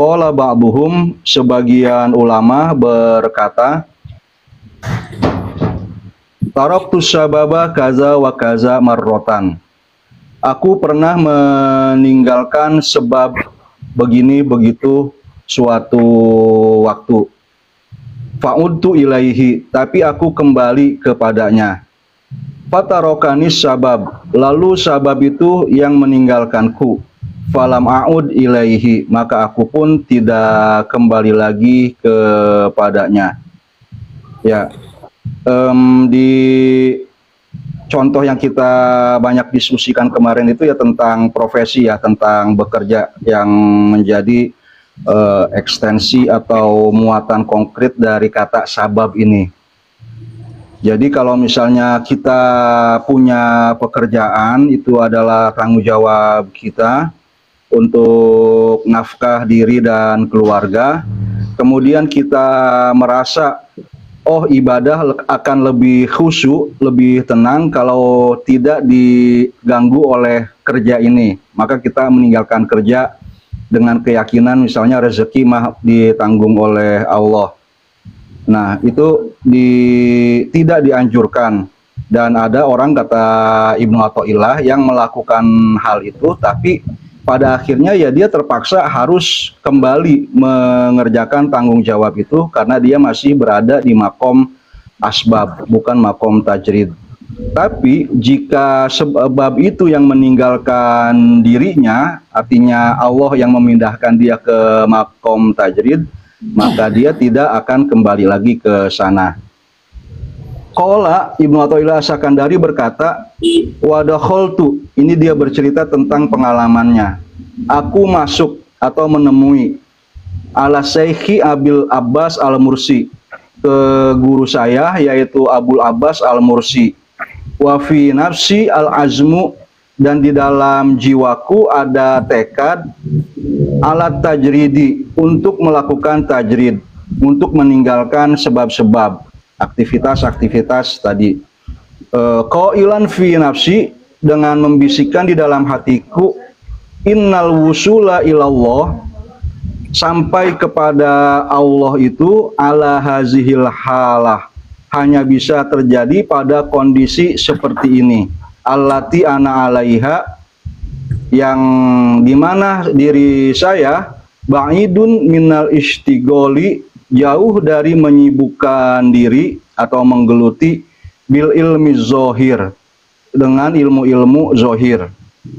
Qala ba'duhum, sebagian ulama berkata, taraktu syababa kaza wa kaza marrotan. Aku pernah meninggalkan sebab begini begitu suatu waktu. Fa'udtu ilaihi, tapi aku kembali kepadanya. Fatarokani sabab, lalu sabab itu yang meninggalkanku. Falam a'ud ilaihi, maka aku pun tidak kembali lagi kepadanya. Ya, di contoh yang kita banyak diskusikan kemarin itu ya tentang profesi ya, tentang bekerja yang menjadi ekstensi atau muatan konkret dari kata sabab ini. Jadi kalau misalnya kita punya pekerjaan, itu adalah tanggung jawab kita untuk nafkah diri dan keluarga. Kemudian kita merasa, oh ibadah akan lebih khusyuk, lebih tenang kalau tidak diganggu oleh kerja ini. Maka kita meninggalkan kerja dengan keyakinan misalnya rezeki mah ditanggung oleh Allah. Nah, itu tidak dianjurkan. Dan ada orang, kata Ibnu Athaillah, yang melakukan hal itu, tapi pada akhirnya ya dia terpaksa harus kembali mengerjakan tanggung jawab itu karena dia masih berada di makom asbab, bukan makom tajrid. Tapi jika sebab itu yang meninggalkan dirinya, artinya Allah yang memindahkan dia ke makom tajrid, maka dia tidak akan kembali lagi ke sana. Qala Ibnu Athaillah As-Sakandari berkata, wadakhaltu, ini dia bercerita tentang pengalamannya. Aku masuk atau menemui ala Syekhi Abil Abbas Al-Mursi, ke guru saya yaitu Abul Abbas Al-Mursi. Wa fi nafsi al-azmu, dan di dalam jiwaku ada tekad alat tajridi, untuk melakukan tajrid, untuk meninggalkan sebab-sebab aktivitas-aktivitas tadi. Qailan fi nafsi, dengan membisikkan di dalam hatiku, innal wusula ilallah, sampai kepada Allah itu ala hazihil halah, hanya bisa terjadi pada kondisi seperti ini, allati ana alaiha, yang dimana diri saya ba'idun minal istigoli, jauh dari menyibukkan diri atau menggeluti bil ilmi zohir, dengan ilmu-ilmu zohir,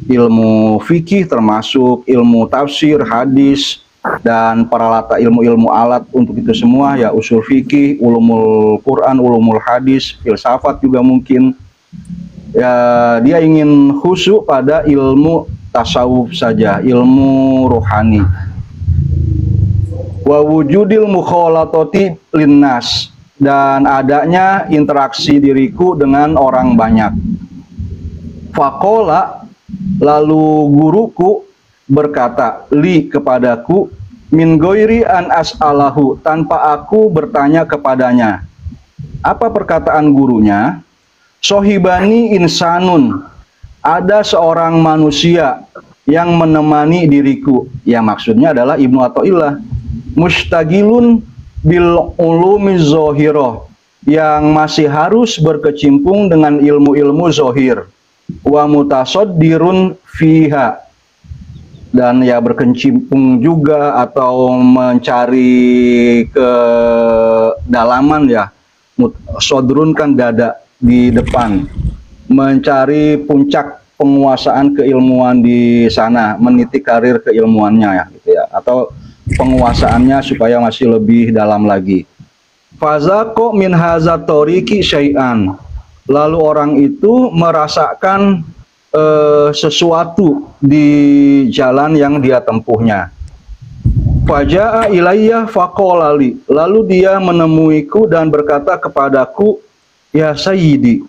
ilmu fikih termasuk ilmu tafsir, hadis, dan peralatan ilmu-ilmu alat untuk itu semua ya, usul fikih, ulumul Quran, ulumul hadis, filsafat juga mungkin. Ya, dia ingin khusyuk pada ilmu tasawuf saja, ilmu rohani. Wa wujudil mukhalatati linnas, dan adanya interaksi diriku dengan orang banyak. Faqala, lalu guruku berkata, li, kepadaku, min ghairi an as'alahu, tanpa aku bertanya kepadanya. Apa perkataan gurunya? Sohibani insanun, ada seorang manusia yang menemani diriku. Ya, maksudnya adalah Ibnu Athaillah. Mustagilun bil ulumi zohiroh, yang masih harus berkecimpung dengan ilmu-ilmu zohir. Wa mutasoddirun fiha, dan ya berkecimpung juga atau mencari kedalaman ya. Sodrun kan dada, di depan, mencari puncak penguasaan keilmuan di sana, meniti karir keilmuannya ya, gitu ya, atau penguasaannya supaya masih lebih dalam lagi. Fazaqo min hadza tariqi syai'an, lalu orang itu merasakan sesuatu di jalan yang dia tempuhnya. Faja'a ilayya faqolali, lalu dia menemuiku dan berkata kepadaku, ya sayyidi,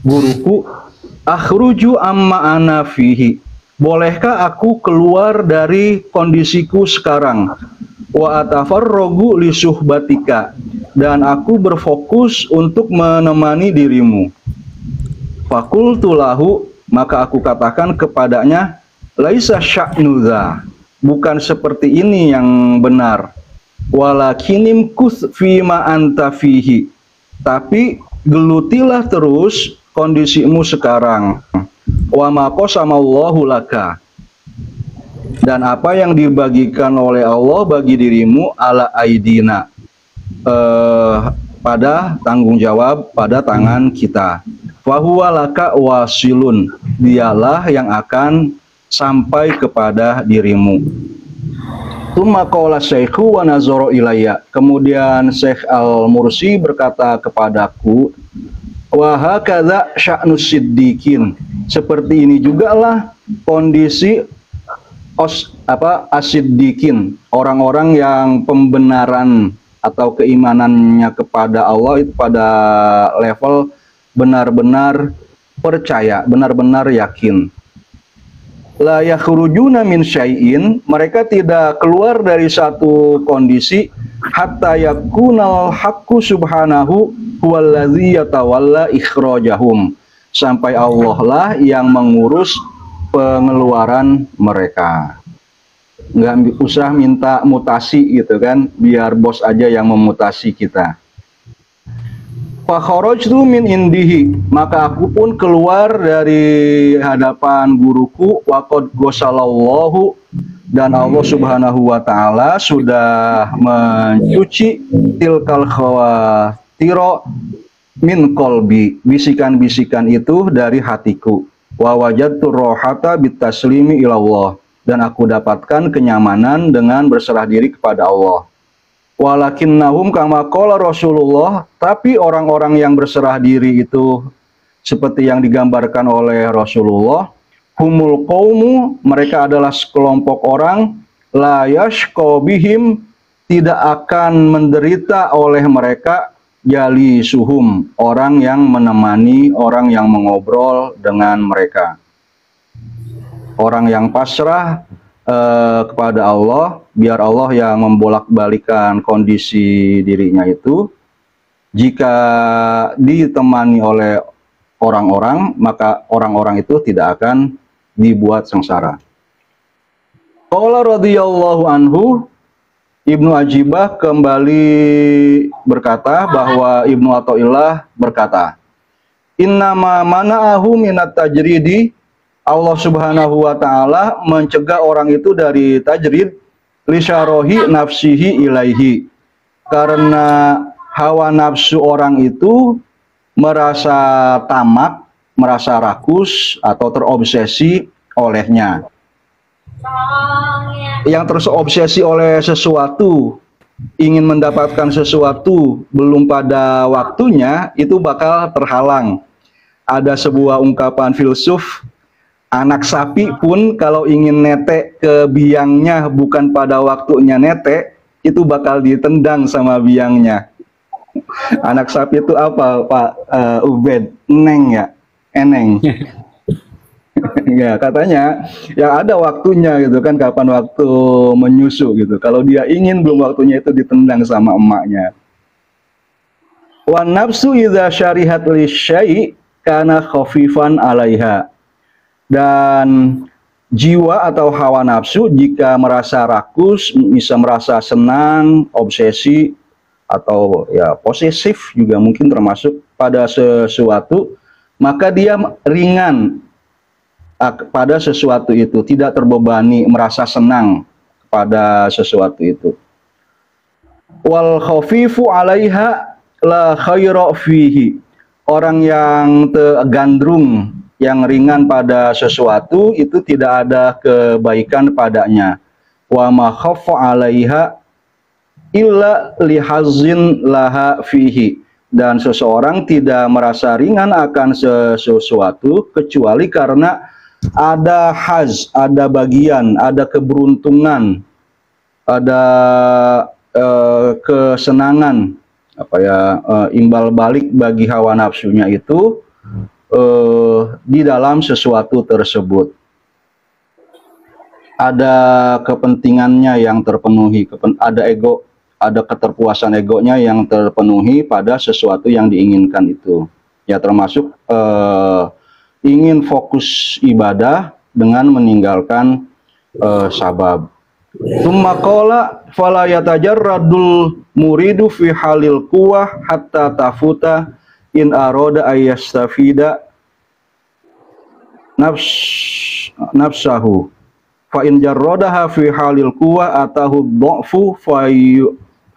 guruku, akhruju amma ana fihi, bolehkah aku keluar dari kondisiku sekarang? Wa atafarrogu li suhbatika, dan aku berfokus untuk menemani dirimu. Fakultu lahu, maka aku katakan kepadanya, laisa sya'nudha, bukan seperti ini yang benar. Walakinim kus fima anta fihi, tapi gelutilah terus kondisimu sekarang. Wa ma qasamallahu laka, dan apa yang dibagikan oleh Allah bagi dirimu ala aidina, pada tanggung jawab, pada tangan kita. Fahuwa laka wasilun, dialah yang akan sampai kepada dirimu. Tsumma qala Syekhu wa nazara ilayya, kemudian Syekh Al-Mursi berkata kepadaku, wa hakadza sya'nus siddiqin, seperti ini jugalah kondisi as-siddiqin, orang-orang yang pembenaran atau keimanannya kepada Allah itu pada level benar-benar percaya, benar-benar yakin. La yakhrujuna min syai'in, mereka tidak keluar dari satu kondisi hatta yakunal haqqu subhanahu huwallazi yatawalla ikhrajahum, sampai Allah lah yang mengurus pengeluaran mereka. Nggak usah minta mutasi gitu kan, biar bos aja yang memutasi kita. Fa kharajtu min indihi, maka aku pun keluar dari hadapan guruku. Wa qad ghasalallahu, dan Allah Subhanahu wa taala sudah mencuci tilkal khawatira min qalbi, bisikan-bisikan itu dari hatiku. Wa wajadtu rohata bitaslimi ilallah, dan aku dapatkan kenyamanan dengan berserah diri kepada Allah. Walakinnahum kama qala Rasulullah, tapi orang-orang yang berserah diri itu seperti yang digambarkan oleh Rasulullah, humul qaumu, mereka adalah sekelompok orang, la yashqa bihim, tidak akan menderita oleh mereka, jali suhum, orang yang menemani, orang yang mengobrol dengan mereka. Orang yang pasrah kepada Allah, biar Allah yang membolak-balikan kondisi dirinya itu. Jika ditemani oleh orang-orang, maka orang-orang itu tidak akan dibuat sengsara. Qala radhiyallahu anhu, Ibnu Ajibah kembali berkata bahwa Ibnu Athaillah berkata, innama mana'ahu minat tajridi, Allah Subhanahu wa taala mencegah orang itu dari tajrid lisyarohi nafsihi ilaihi, karena hawa nafsu orang itu merasa tamak, merasa rakus atau terobsesi olehnya. Yang terobsesi oleh sesuatu, ingin mendapatkan sesuatu belum pada waktunya, itu bakal terhalang. Ada sebuah ungkapan filsuf, anak sapi pun kalau ingin netek ke biangnya bukan pada waktunya netek, itu bakal ditendang sama biangnya. Anak sapi itu apa, Pak Ubed? Neng ya? Eneng. Ya, katanya ya ada waktunya gitu kan, kapan waktu menyusu gitu. Kalau dia ingin belum waktunya, itu ditendang sama emaknya. Wa nafsu idza syarihat li syai' kana khafifan 'alaiha. Dan jiwa atau hawa nafsu jika merasa rakus, bisa merasa senang, obsesi, atau ya posesif juga mungkin termasuk pada sesuatu, maka dia ringan pada sesuatu itu, tidak terbebani, merasa senang pada sesuatu itu. Wal khafifu 'alaiha la khaira fihi, orang yang gandrung, yang ringan pada sesuatu itu tidak ada kebaikan padanya. Wa ma khaffa 'alaiha illa lihazzin laha fihi, dan seseorang tidak merasa ringan akan sesuatu kecuali karena ada haz, ada bagian, ada keberuntungan, ada kesenangan, imbal balik bagi hawa nafsunya itu di dalam sesuatu tersebut. Ada kepentingannya yang terpenuhi, ada ego, ada keterpuasan egonya yang terpenuhi pada sesuatu yang diinginkan itu. Ya, termasuk ingin fokus ibadah dengan meninggalkan sabab. Tsumma qala fala yatajarradul muridu fi halil quwwah hatta tafuta in arada ayyastafida nafsahu fa in jarradaha fi halil quwwah atahu dha'fu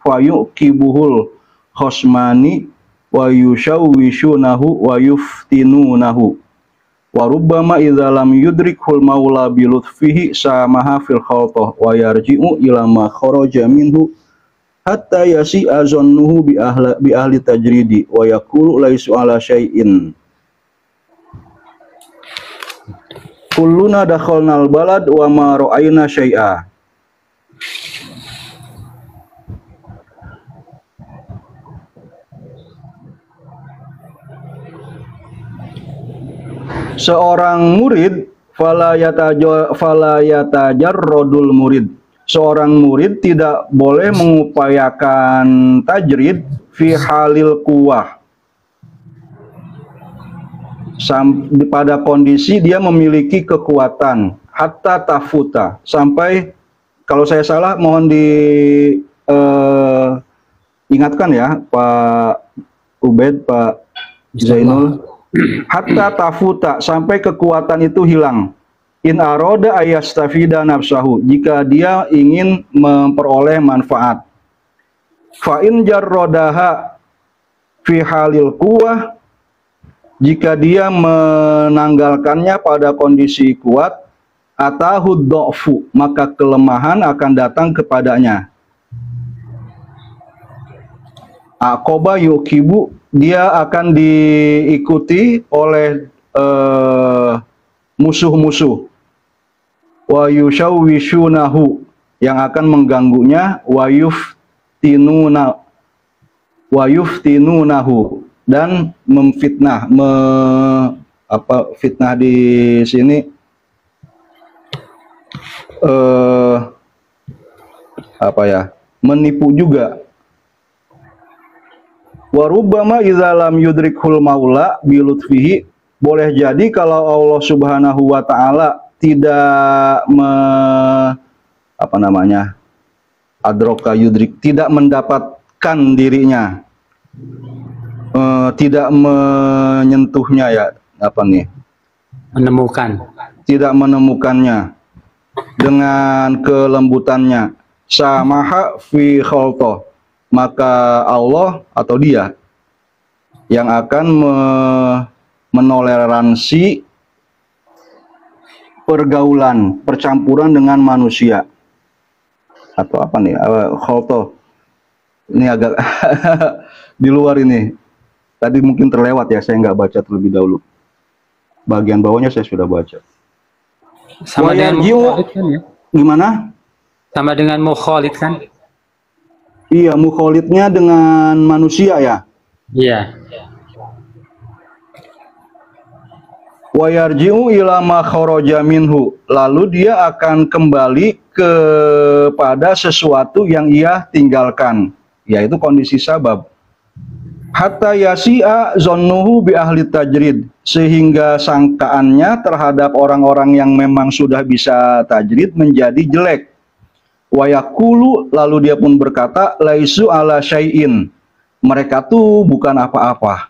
fayuqibuhul khosmani wa yushawwishunahu wa yuftinunahu wa rubbama idza lam yudrikhul maula bi lutfihi samaha fil khaltah wa yarji'u ila ma kharaja minhu hatta yasi'a zannuhu bi ahli tajridi wa yaqulu laisu ala syai'in kulluna dakhalnal balad wa ma ra'ayna syai'a. Seorang murid fala yatajarrodul murid. Seorang murid tidak boleh mengupayakan tajrid fi halil quwwah. Pada kondisi dia memiliki kekuatan hatta tafuta, sampai kalau saya salah mohon ingatkan ya Pak Ubed, Pak Zainul. Hatta tafuta, sampai kekuatan itu hilang. In aroda ayastafida nafsahu, jika dia ingin memperoleh manfaat. Fa in jarrodaha fi halil quwwah, jika dia menanggalkannya pada kondisi kuat, atahu dha'fu, maka kelemahan akan datang kepadanya. Aqoba yukibu, dia akan diikuti oleh musuh-musuh. Wa yushawwishunahu, yang akan mengganggunya. Wa yuftinunahu, dan memfitnah. Fitnah di sini menipu juga. Warubbama idza lam yudrikhul maula bi lutfihi, boleh jadi kalau Allah Subhanahu wa taala tidak adroka yudrik, tidak mendapatkan dirinya, tidak menyentuhnya ya, tidak menemukannya dengan kelembutannya, samaha fi khaltah, maka Allah atau dia yang akan menoleransi pergaulan, percampuran dengan manusia. Atau khaltah. Ini agak di luar ini. Tadi mungkin terlewat ya, saya nggak baca terlebih dahulu. Bagian bawahnya saya sudah baca. Sama dengan mukhalid kan ya? Gimana? Sama dengan mukhalid kan? Iya, mukholidnya dengan manusia ya. Iya. Wa yarji'u ila ma kharaja minhu, lalu dia akan kembali kepada sesuatu yang ia tinggalkan, yaitu kondisi sabab. Hatta yasi'a zannuhu bi ahli tajrid, sehingga sangkaannya terhadap orang-orang yang memang sudah bisa tajrid menjadi jelek. Wa yaqulu, lalu dia pun berkata, laisu ala syai'in, mereka tuh bukan apa-apa.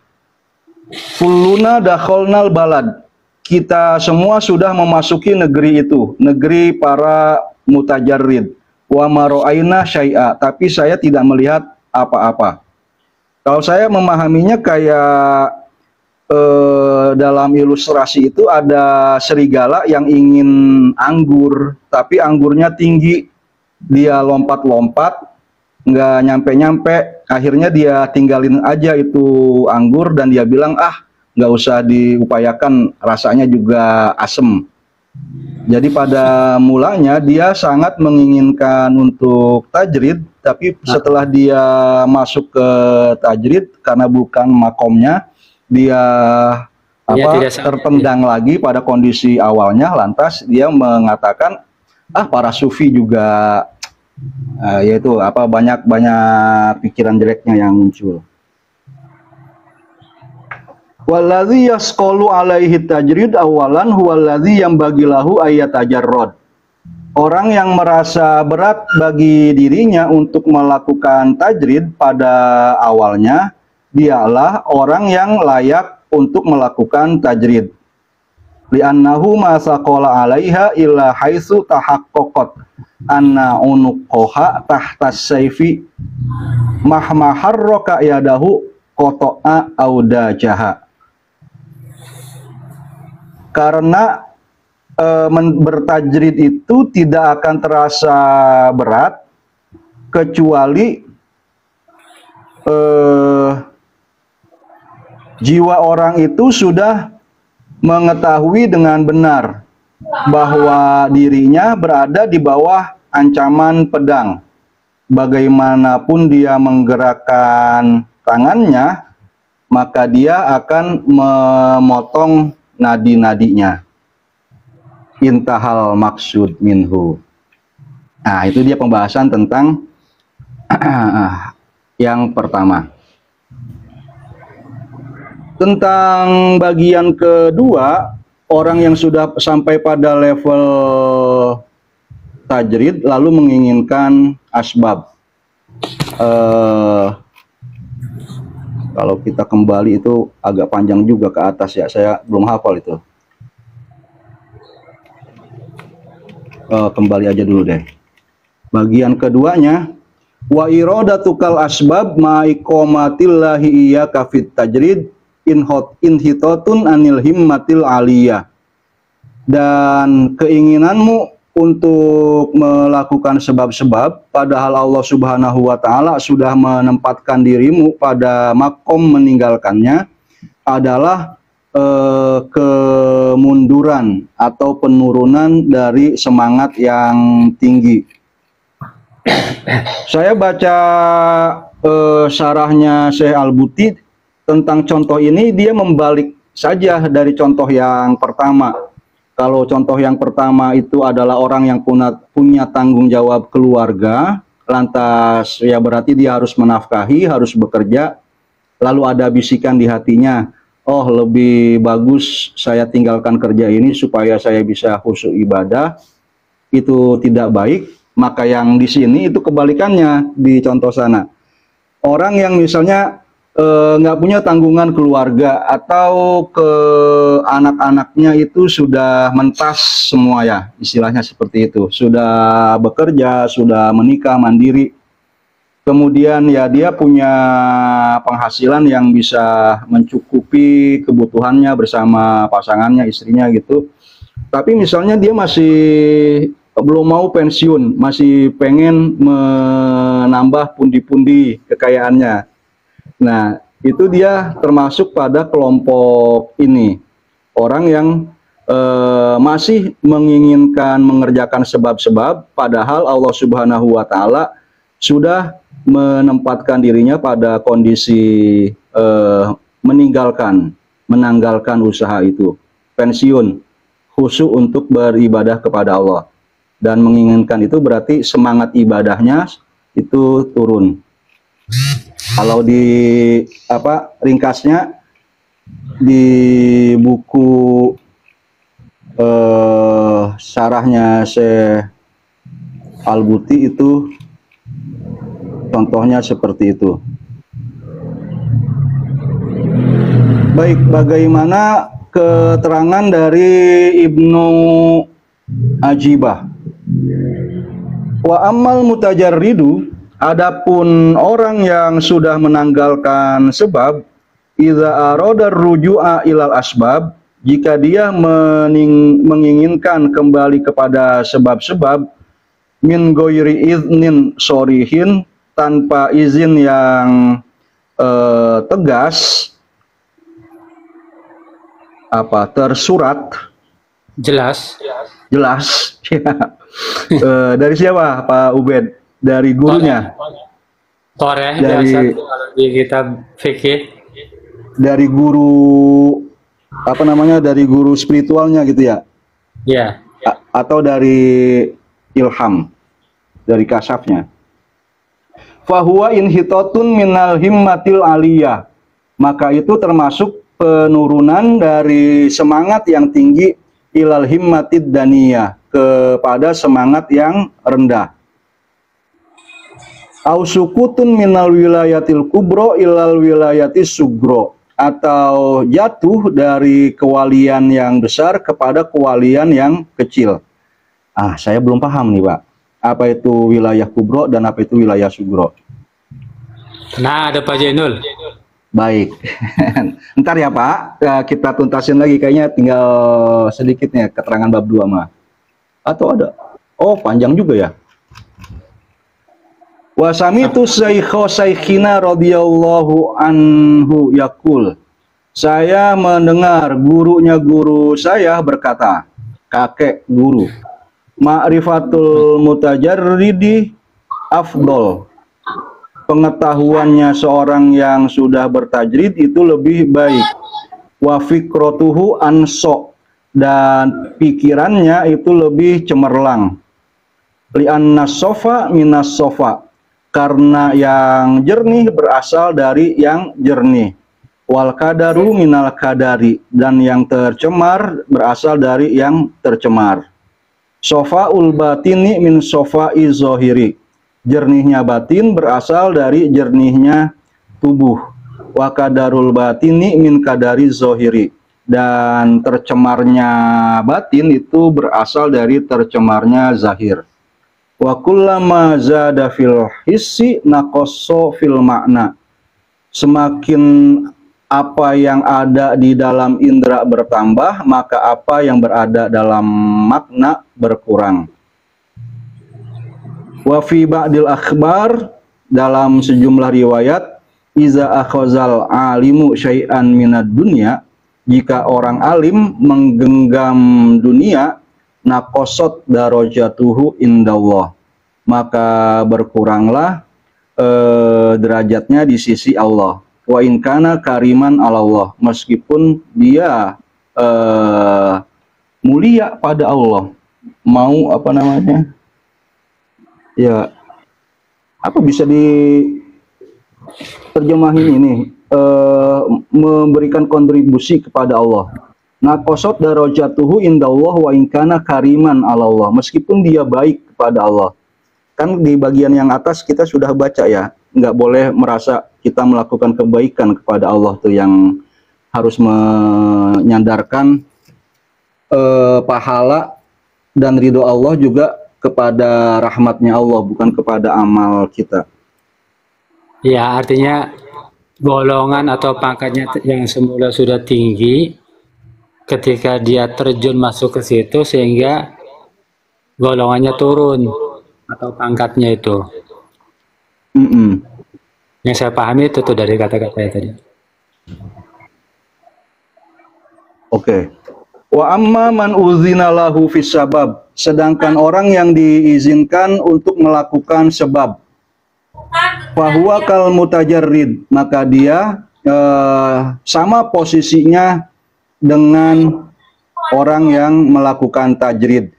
Kulluna dakhalnal balad, kita semua sudah memasuki negeri itu, negeri para mutajarrid. Wa ma ra'ayna syai'a, tapi saya tidak melihat apa-apa. Kalau saya memahaminya kayak dalam ilustrasi itu ada serigala yang ingin anggur, tapi anggurnya tinggi. Dia lompat-lompat, nggak nyampe-nyampe, akhirnya dia tinggalin aja itu anggur dan dia bilang, nggak usah diupayakan, rasanya juga asem. Jadi pada mulanya dia sangat menginginkan untuk tajrid, tapi setelah dia masuk ke tajrid karena bukan makomnya, dia terpendang lagi pada kondisi awalnya, lantas dia mengatakan, para sufi juga yaitu banyak pikiran jeleknya yang muncul. Waladzi yasqalu alaihi tajrid awalan huwaladzi yang bagilahu ayat tajarrod. Orang yang merasa berat bagi dirinya untuk melakukan tajrid pada awalnya, dialah orang yang layak untuk melakukan tajrid. Li'annahu ma saqala 'alaiha illa haitsu tahaqqaqat anna unuqaha tahta sayfi mahma harraka yadahu qata'a audajaha. Karena bertajrid itu tidak akan terasa berat kecuali jiwa orang itu sudah mengetahui dengan benar bahwa dirinya berada di bawah ancaman pedang. Bagaimanapun dia menggerakkan tangannya, maka dia akan memotong nadi-nadinya. Intahal maksud minhu. Nah, itu dia pembahasan tentang yang pertama. Tentang bagian kedua, orang yang sudah sampai pada level tajrid lalu menginginkan asbab. Kalau kita kembali itu agak panjang juga ke atas ya, saya belum hafal itu. Kembali aja dulu deh. Bagian keduanya, wa iradatukal asbab ma'iqomatillahi iya kafit tajrid inhitatun anil himmatil aliyah. Dan keinginanmu untuk melakukan sebab-sebab padahal Allah Subhanahu wa taala sudah menempatkan dirimu pada makom meninggalkannya adalah kemunduran atau penurunan dari semangat yang tinggi. Saya baca syarahnya Syekh Al-Buti tentang contoh ini, dia membalik saja dari contoh yang pertama. Kalau contoh yang pertama itu adalah orang yang punya tanggung jawab keluarga, lantas ya berarti dia harus menafkahi, harus bekerja, lalu ada bisikan di hatinya, oh lebih bagus saya tinggalkan kerja ini supaya saya bisa khusyuk ibadah. Itu tidak baik. Maka yang di sini itu kebalikannya di contoh sana. Orang yang misalnya nggak punya tanggungan keluarga atau ke anak-anaknya itu sudah mentas semua ya, istilahnya seperti itu. Sudah bekerja, sudah menikah mandiri. Kemudian ya dia punya penghasilan yang bisa mencukupi kebutuhannya bersama pasangannya, istrinya gitu. Tapi misalnya dia masih belum mau pensiun, masih pengen menambah pundi-pundi kekayaannya. Nah, itu dia termasuk pada kelompok ini. Orang yang masih menginginkan mengerjakan sebab-sebab, padahal Allah Subhanahu wa taala sudah menempatkan dirinya pada kondisi menanggalkan usaha itu, pensiun, khusyuk untuk beribadah kepada Allah. Dan menginginkan itu berarti semangat ibadahnya itu turun. Kalau di ringkasnya di buku syarahnya Syekh Al-Buti itu contohnya seperti itu. Baik, bagaimana keterangan dari Ibnu Ajibah? Wa ammal mutajarridu, adapun orang yang sudah menanggalkan sebab, idza arada ruju'a ilal asbab, jika dia menginginkan kembali kepada sebab-sebab, min ghairi iznin shorihin, tanpa izin yang tegas, tersurat, Jelas. Dari siapa Pak Ubed? Dari gurunya? Toreh Dari biasa kalau di kitab fikih. Dari guru dari guru spiritualnya gitu ya? Ya. Atau dari ilham, dari kasafnya? Fahuwa inhitatun minal himmatil aliyah, maka itu termasuk penurunan dari semangat yang tinggi ilal himmatid daniyah, kepada semangat yang rendah. Au sukutun minal wilayatil kubro ilal wilayatis sugro, atau jatuh dari kewalian yang besar kepada kewalian yang kecil. Saya belum paham nih Pak, apa itu wilayah kubro dan apa itu wilayah sugro. Nah, ada Pak Jainul. Baik, ntar ya Pak, kita tuntasin lagi, kayaknya tinggal sedikitnya keterangan bab 2 mah. Atau ada? Oh, panjang juga ya. Wasamitu saykho saykhina radhiyallahu anhu yakul. Saya mendengar gurunya guru saya berkata, kakek guru, ma'rifatul mutajarridi afdol. Pengetahuannya seorang yang sudah bertajrid itu lebih baik. Wa fikrotuhu anso, dan pikirannya itu lebih cemerlang. Li'anna sofa minas sofa, karena yang jernih berasal dari yang jernih. Wal kadaru minal kadari, dan yang tercemar berasal dari yang tercemar. Sofa ul batini min sofa izohiri, jernihnya batin berasal dari jernihnya tubuh. Wa kadarul batini min kadari zohiri, dan tercemarnya batin itu berasal dari tercemarnya zahir. Wa kullama zada fil hissi naqasso fil makna. Semakin apa yang ada di dalam indera bertambah, maka apa yang berada dalam makna berkurang. Wa fi ba'dil akhbar, dalam sejumlah riwayat, iza akhazal alimu syai'an minad dunya, jika orang alim menggenggam dunia, naqasat darajatuhu indallah, maka berkuranglah derajatnya di sisi Allah. Wa in kana kariman Allah, meskipun dia mulia pada Allah. Mau apa namanya? Ya, apa bisa diterjemahin ini? Memberikan kontribusi kepada Allah. Naqasat darajatuhu indallah wa in kana kariman Allah, meskipun dia baik kepada Allah. Kan di bagian yang atas kita sudah baca ya, nggak boleh merasa kita melakukan kebaikan kepada Allah tuh, yang harus menyandarkan pahala dan ridho Allah juga kepada rahmatnya Allah, bukan kepada amal kita. Ya, artinya golongan atau pangkatnya yang semula sudah tinggi, ketika dia terjun masuk ke situ sehingga golongannya turun atau pangkatnya itu. Yang saya pahami itu tuh dari kata-katanya tadi. Oke. Wa amma man uzina lahu fis sabab, sedangkan orang yang diizinkan untuk melakukan sebab, fahuwa kal mutajarrid, maka dia sama posisinya dengan orang yang melakukan tajrid.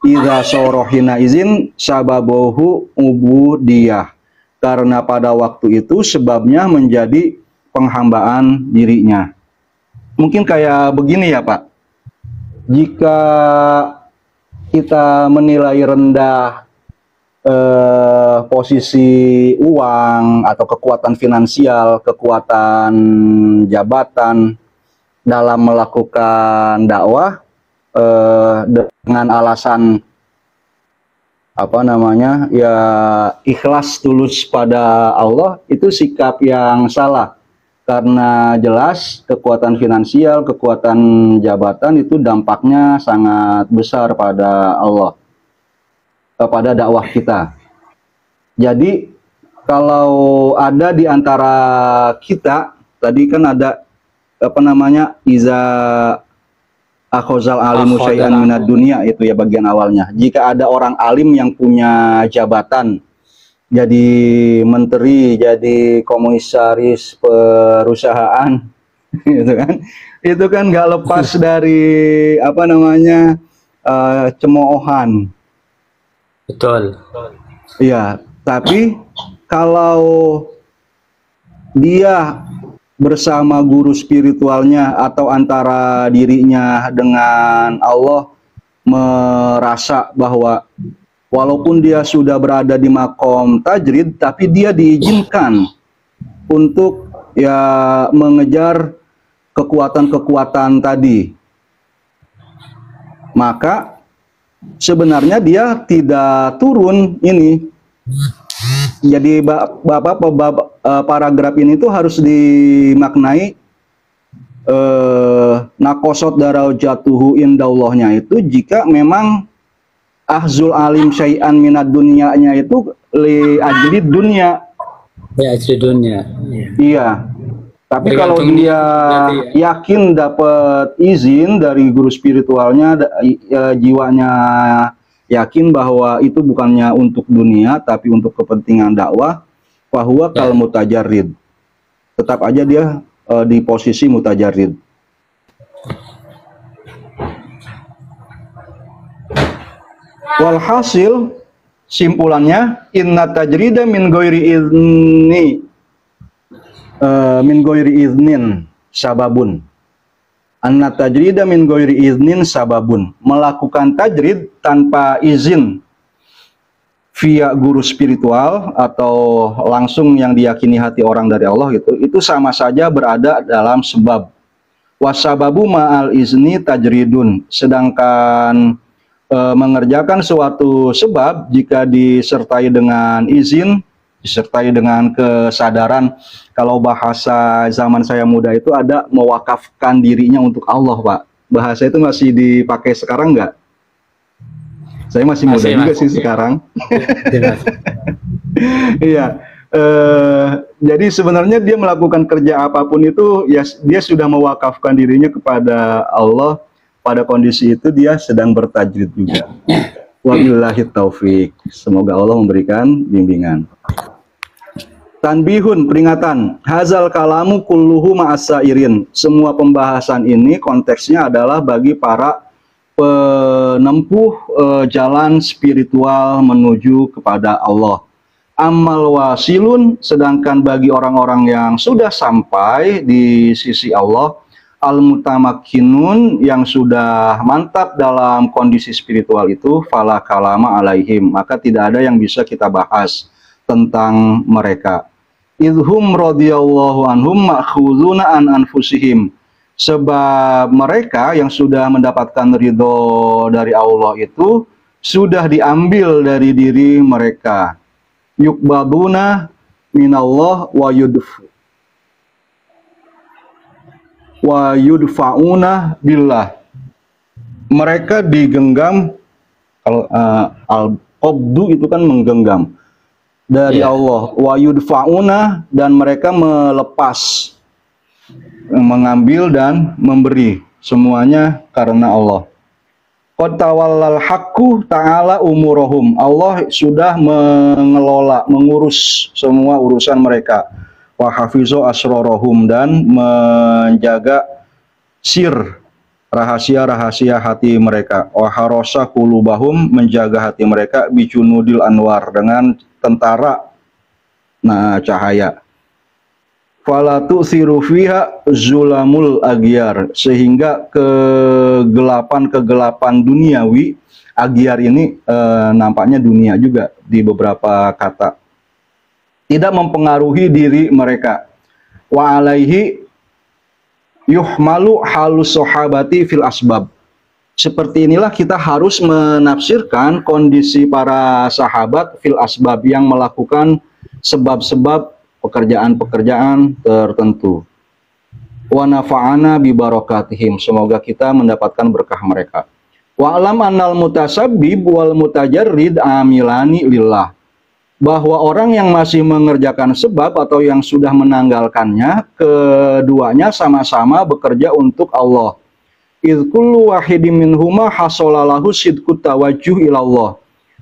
Idza sorohina izin sababohu ubudiyah, karena pada waktu itu sebabnya menjadi penghambaan dirinya. Mungkin kayak begini ya Pak, jika kita menilai rendah posisi uang atau kekuatan finansial, kekuatan jabatan dalam melakukan dakwah, dengan alasan apa namanya, ya ikhlas tulus pada Allah, itu sikap yang salah. Karena jelas kekuatan finansial, kekuatan jabatan itu dampaknya sangat besar pada Allah, pada dakwah kita. Jadi kalau ada di antara kita, tadi kan ada apa namanya, iza akhozal alimu syai'an minad dunia, itu ya bagian awalnya. Jika ada orang alim yang punya jabatan, jadi menteri, jadi komisaris perusahaan, itu kan nggak lepas dari apa namanya, cemoohan. Betul. Iya, tapi kalau dia bersama guru spiritualnya atau antara dirinya dengan Allah merasa bahwa walaupun dia sudah berada di makom tajrid, tapi dia diizinkan untuk ya mengejar kekuatan-kekuatan tadi. Maka sebenarnya dia tidak turun ini. Jadi paragraf ini tuh harus dimaknai nakosot darajatuhu indallahnya itu jika memang ahzul alim syai'an minad dunyanya itu li ajli dunya. Ya, ajli dunya. Iya. Tapi kalau Tergantung dia yakin dapat izin dari guru spiritualnya, jiwanya yakin bahwa itu bukannya untuk dunia tapi untuk kepentingan dakwah, bahwa kal mutajarrid. Tetap aja dia di posisi mutajarrid. Walhasil simpulannya inna tajrida min ghairi izni min ghairi iznin sababun. Anna tajrida min ghairi iznin sababun. Melakukan tajrid tanpa izin via guru spiritual atau langsung yang diyakini hati orang dari Allah gitu, itu sama saja berada dalam sebab. Wasababu ma'al izni tajridun. Sedangkan mengerjakan suatu sebab jika disertai dengan izin, disertai dengan kesadaran, kalau bahasa zaman saya muda itu ada mewakafkan dirinya untuk Allah, Pak. Bahasa itu masih dipakai sekarang nggak? Saya masih muda juga sih sekarang. Iya. Jadi sebenarnya dia melakukan kerja apapun itu, ya dia sudah mewakafkan dirinya kepada Allah. Pada kondisi itu dia sedang bertajrid juga. Wabillahi taufik. Semoga Allah memberikan bimbingan. Tanbihun, peringatan. Hazal kalamu kulluhu ma'asairin. Semua pembahasan ini konteksnya adalah bagi para penempuh jalan spiritual menuju kepada Allah. Amal wasilun, sedangkan bagi orang-orang yang sudah sampai di sisi Allah, al-mutamakinun, yang sudah mantap dalam kondisi spiritual itu, fala kalama alaihim, maka tidak ada yang bisa kita bahas tentang mereka. Idhum radhiyallahu anhum ma'khuzuna an anfusihim, sebab mereka yang sudah mendapatkan ridho dari Allah itu sudah diambil dari diri mereka. Yukbaduna minallah wa yudfa'una billah. Mereka digenggam, kalau al-qabdu itu kan menggenggam dari Allah, wa yudfa'una, dan mereka melepas, mengambil dan memberi, semuanya karena Allah. Qad tawallal haqqu ta'ala umurahum, Allah sudah mengelola, mengurus semua urusan mereka. Wa hafizu asrarahum, dan menjaga sir, rahasia-rahasia hati mereka. Wa harasa qulubahum, menjaga hati mereka, bijunudil anwar, dengan tentara cahaya. Fala tu'thiru fiha zulamul agyar, sehingga kegelapan-kegelapan duniawi, agyar ini nampaknya dunia juga di beberapa kata, tidak mempengaruhi diri mereka. Wa alaihi yuhmalu halus sahabati fil asbab. Seperti inilah kita harus menafsirkan kondisi para sahabat fil asbab, yang melakukan sebab-sebab pekerjaan-pekerjaan tertentu. Wa nafa'ana bi barakatihim, semoga kita mendapatkan berkah mereka. Wa alam annal mutasabbib wal mutajarrid amilani lillah, bahwa orang yang masih mengerjakan sebab atau yang sudah menanggalkannya, keduanya sama-sama bekerja untuk Allah. Idz kullu wahidin minhuma hasalalahu sidqut tawajjuh ilallah,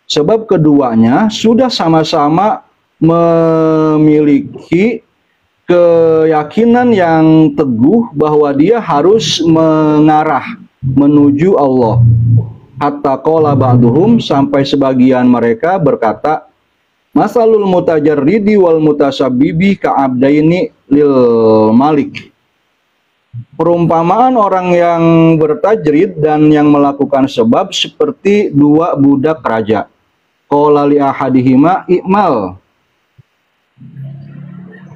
sebab keduanya sudah sama-sama memiliki keyakinan yang teguh bahwa dia harus mengarah menuju Allah. Hatta qala ba'duhum, sampai sebagian mereka berkata, masalul mutajarridi wal mutasabbibi ka'abdaini lil malik. Perumpamaan orang yang bertajrid dan yang melakukan sebab seperti dua budak raja. Qala li ahadihima i'mal.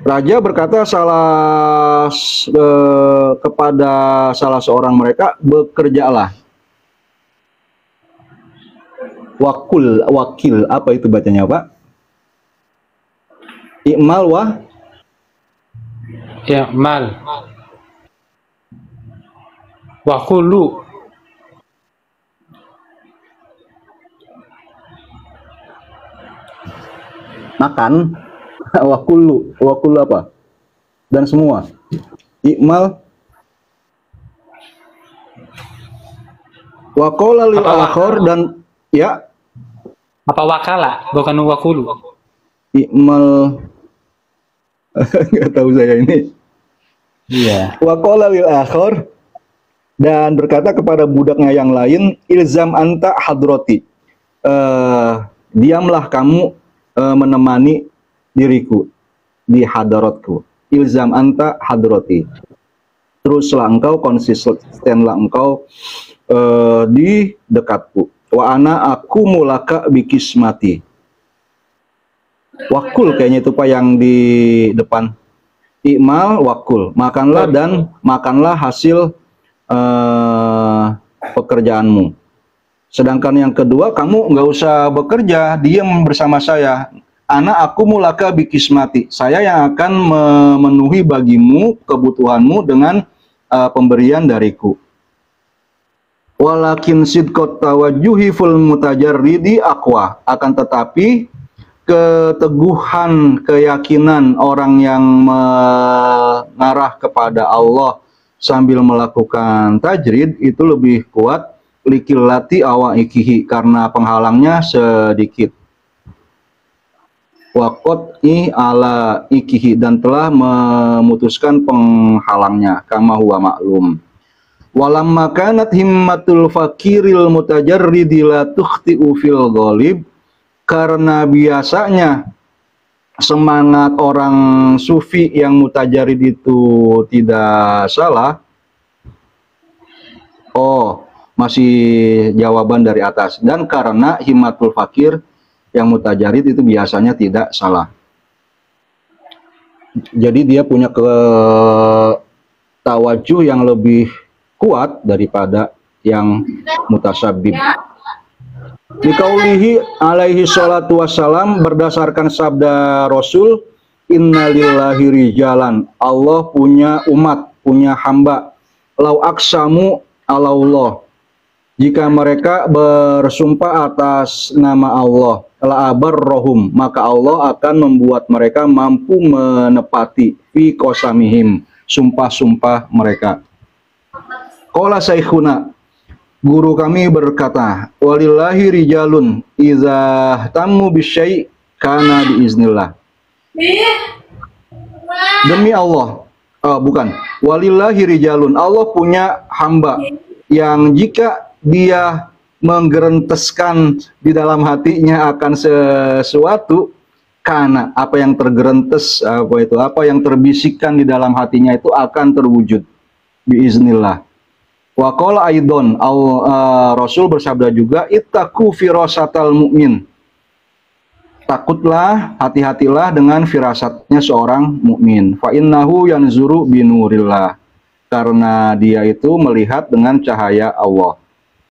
Raja berkata kepada salah seorang mereka, bekerjalah. Wakil, apa itu bacanya, Pak? I'mal Ya, mal. Wakulu. Makan. Wakulu apa? Dan semua. I'mal. Waqala lil akhar, dan ya. Apa wakala? Bukan wakulu. I'mal. Nggak tahu saya ini. Iya. Waqala lil akhar, dan berkata kepada budaknya yang lain, ilzam anta hadrati. Diamlah kamu menemani diriku di hadaratku. Ilzam anta hadrati. Teruslah engkau, konsistenlah engkau di dekatku. Wa ana aku mulaka bikismati. Wakul kayaknya itu Pak yang di depan. I'mal wakul, makanlah dan makanlah hasil pekerjaanmu. Sedangkan yang kedua, kamu nggak usah bekerja, diam bersama saya. Aku mulaka bikismati. Saya yang akan memenuhi bagimu kebutuhanmu dengan pemberian dariku. Walakin sidqat tawajjuhi ful mutajarridi aqwa. Akan tetapi keteguhan keyakinan orang yang mengarah kepada Allah sambil melakukan tajrid itu lebih kuat, likillati awaikihi, karena penghalangnya sedikit. Waqot'i ala ikihi, dan telah memutuskan penghalangnya, kama huwa maklum. Walamma kanat himmatul fakiril mutajarridi la tukhti'u fil ghalib, karena biasanya semangat orang sufi yang mutajarrid itu tidak salah. Oh, masih jawaban dari atas. Dan karena himmatul fakir yang mutajarrid itu biasanya tidak salah. Jadi dia punya tawajuh yang lebih kuat daripada yang mutasabbib. Dikaulihi alaihi salatu wassalam, berdasarkan sabda Rasul, innalillahi rijalan, Allah punya umat, punya hamba, lau aksamu ala Allah, jika mereka bersumpah atas nama Allah, la abarrohum, maka Allah akan membuat mereka mampu menepati fi qasamihim, sumpah-sumpah mereka. Qala saikhuna, guru kami berkata, walillahi rijalun idza tammu bisyai' kana biiznillah. Demi Allah, walillahi rijalun, Allah punya hamba yang jika dia menggerenteskan di dalam hatinya akan sesuatu, karena apa yang tergerentes, apa yang terbisikkan di dalam hatinya itu akan terwujud biiznillah. Wa qala aidon, Rasul bersabda juga, ittaqu firasatal mu'min, takutlah, hati-hatilah dengan firasatnya seorang mukmin. Fa innahu yanzuru binurillah, karena dia itu melihat dengan cahaya Allah.